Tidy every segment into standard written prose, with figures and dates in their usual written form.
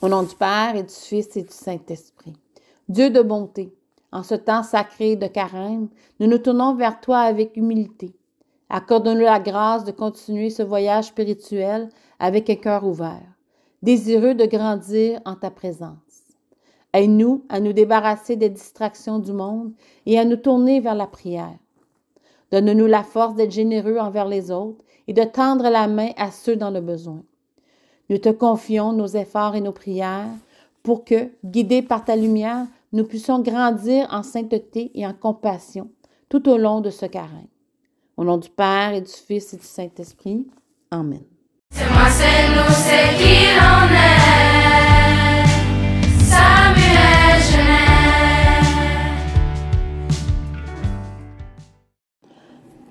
Au nom du Père et du Fils et du Saint-Esprit. Dieu de bonté, en ce temps sacré de carême, nous nous tournons vers toi avec humilité. Accorde-nous la grâce de continuer ce voyage spirituel avec un cœur ouvert, désireux de grandir en ta présence. Aide-nous à nous débarrasser des distractions du monde et à nous tourner vers la prière. Donne-nous la force d'être généreux envers les autres et de tendre la main à ceux dans le besoin. Nous te confions nos efforts et nos prières pour que, guidés par ta lumière, nous puissions grandir en sainteté et en compassion tout au long de ce carême. Au nom du Père et du Fils et du Saint-Esprit. Amen. C'est moi, c'est nous, c'est qui l'on est. Samuel Genest.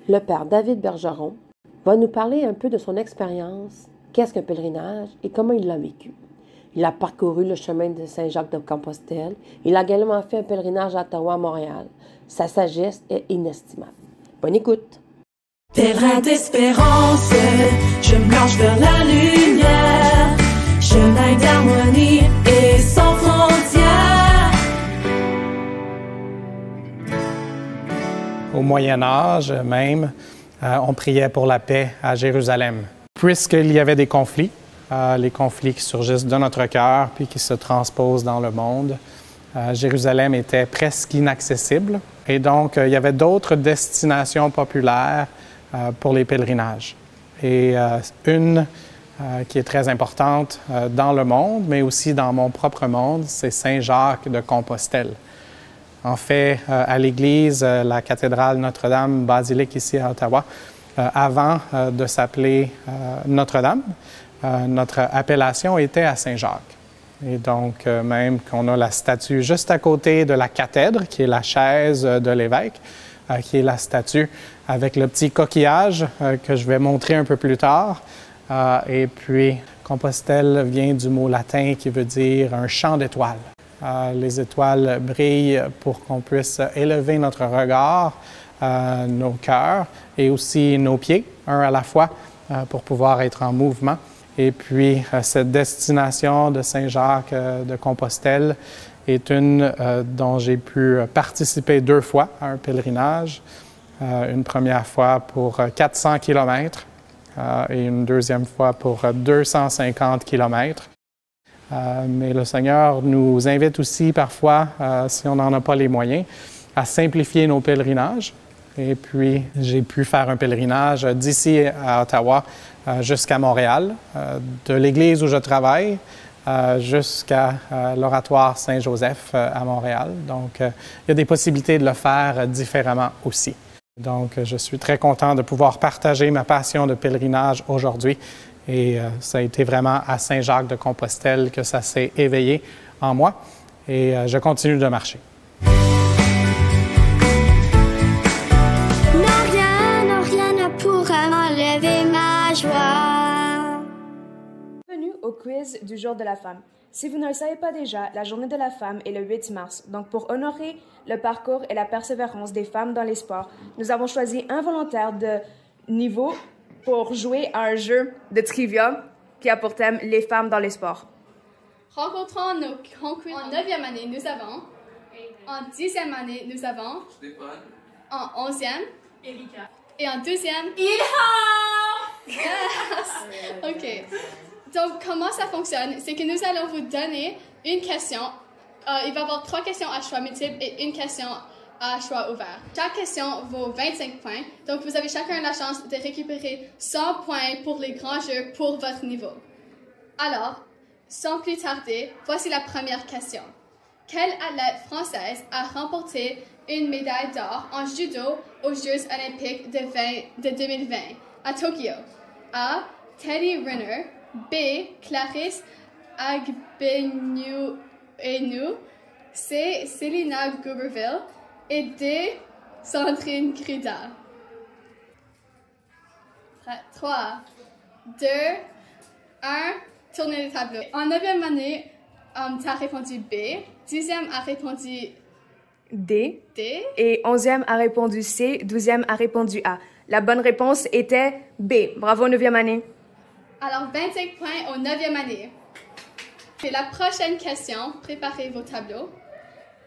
Le Père David Bergeron va nous parler un peu de son expérience, qu'est-ce qu'un pèlerinage et comment il l'a vécu. Il a parcouru le chemin de Saint-Jacques-de-Compostelle. Il a également fait un pèlerinage à Ottawa, à Montréal. Sa sagesse est inestimable. Bonne écoute! Pèlerin d'espérance, je marche vers la lumière, chemin d'harmonie et sans frontières. Au Moyen Âge même, on priait pour la paix à Jérusalem. Puisqu'il y avait des conflits, les conflits qui surgissent de notre cœur puis qui se transposent dans le monde, Jérusalem était presque inaccessible. Et donc, il y avait d'autres destinations populaires pour les pèlerinages. Et une qui est très importante dans le monde, mais aussi dans mon propre monde, c'est Saint-Jacques de Compostelle. En fait, à l'église, la cathédrale Notre-Dame-Basilique ici à Ottawa, avant de s'appeler Notre-Dame, notre appellation était à Saint-Jacques. Et donc, même qu'on a la statue juste à côté de la cathèdre, qui est la chaise de l'évêque, qui est la statue avec le petit coquillage que je vais montrer un peu plus tard. Et puis, Compostelle vient du mot latin qui veut dire un champ d'étoiles. Les étoiles brillent pour qu'on puisse élever notre regard, nos cœurs et aussi nos pieds, un à la fois, pour pouvoir être en mouvement. Et puis, cette destination de Saint-Jacques de Compostelle est une dont j'ai pu participer 2 fois à un pèlerinage. Une première fois pour 400 km et une deuxième fois pour 250 km. Mais le Seigneur nous invite aussi parfois, si on n'en a pas les moyens, à simplifier nos pèlerinages. Et puis, j'ai pu faire un pèlerinage d'ici à Ottawa jusqu'à Montréal, de l'église où je travaille jusqu'à l'oratoire Saint-Joseph à Montréal. Donc, il y a des possibilités de le faire différemment aussi. Donc, je suis très content de pouvoir partager ma passion de pèlerinage aujourd'hui. Et ça a été vraiment à Saint-Jacques-de-Compostelle que ça s'est éveillé en moi. Et je continue de marcher. Rien ne pourra m'enlever ma joie. Bienvenue au quiz du jour de la femme. Si vous ne le savez pas déjà, la journée de la femme est le 8 mars. Donc, pour honorer le parcours et la persévérance des femmes dans les sports, nous avons choisi un volontaire de niveau pour jouer à un jeu de trivia qui a pour thème les femmes dans les sports. Rencontrons nos conquérants. En 9e année, nous avons. En 10e année, nous avons. Stéphane. En 11e. Erika. Et en 12e. Ilha! Yes! OK. Donc, comment ça fonctionne? C'est que nous allons vous donner une question. Il va y avoir 3 questions à choix multiples et une question à choix ouvert. Chaque question vaut 25 points. Donc, vous avez chacun la chance de récupérer 100 points pour les grands jeux pour votre niveau. Alors, sans plus tarder, voici la première question. Quelle athlète française a remporté une médaille d'or en judo aux Jeux olympiques de 2020 à Tokyo? A. Teddy Riner. B. Clarisse Agbenienou. C. Selena Guberville. Et D. Sandrine Grida. 3, 2, 1. Tournez le tableau. En 9e année, tu as répondu B. 10e a répondu D. D. Et 11e a répondu C. 12e a répondu A. La bonne réponse était B. Bravo, 9e année. Alors, 25 points au 9e année. Et la prochaine question, préparez vos tableaux.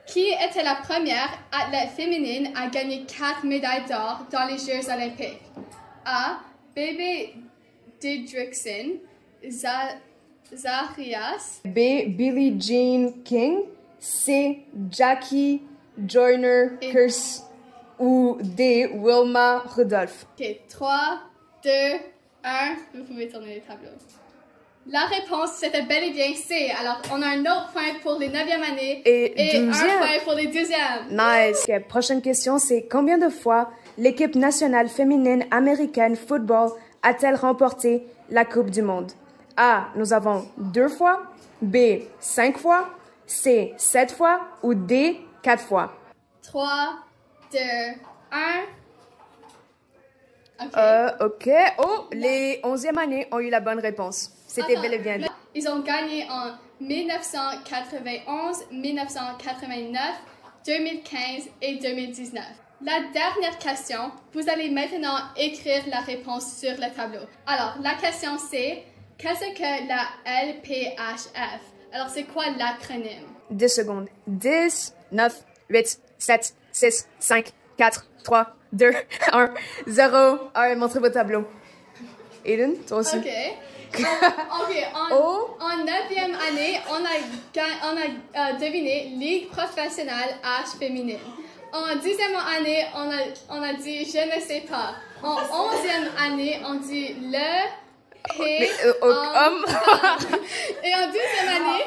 Qui était la première athlète féminine à gagner 4 médailles d'or dans les Jeux olympiques? A. Bebe Didrikson, Zacharias. B. Billie Jean King. C. Jackie Joyner-Kersee. Ou D. Wilma Rudolph. Ok, 3, 2, 1. Vous pouvez tourner les tableaux. La réponse, c'était bel et bien C. Alors, on a un autre point pour les 9e années et un point pour les 12e. Nice. Okay, prochaine question, c'est combien de fois l'équipe nationale féminine américaine football a-t-elle remporté la Coupe du Monde? A. Nous avons 2 fois. B. 5 fois. C. 7 fois. Ou D. 4 fois. 3, 2, 1. OK. Oh, les 11e années ont eu la bonne réponse. C'était bel et bien dit. Ils ont gagné en 1991, 1989, 2015 et 2019. La dernière question, vous allez maintenant écrire la réponse sur le tableau. Alors, la question c'est, qu'est-ce que la LPHF? Alors, c'est quoi l'acronyme? 10 secondes. 10, 9, 8, 7, 6, 5, 4, 3, 2, 1, 0. Allez, montrez vos tableaux. Aiden, toi aussi. OK. En 9e année, on a deviné Ligue professionnelle H féminine. En 10e année, on a dit je ne sais pas. En 11e année, on dit le P homme. Et en 12e année,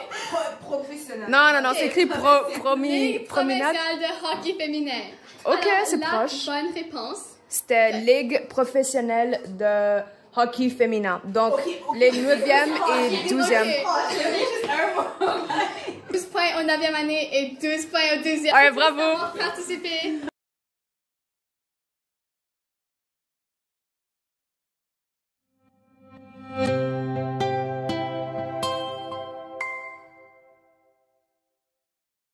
professionnel. Non, c'est écrit Ligue promenade. professionnelle de hockey féminin. OK, alors, c'est proche. La bonne réponse. C'était Ligue professionnelle de hockey féminin. Donc, les 9e et 12e. 12 points au 9e année et 12 points au 12e. Ouais, bravo. Merci d'avoir participé.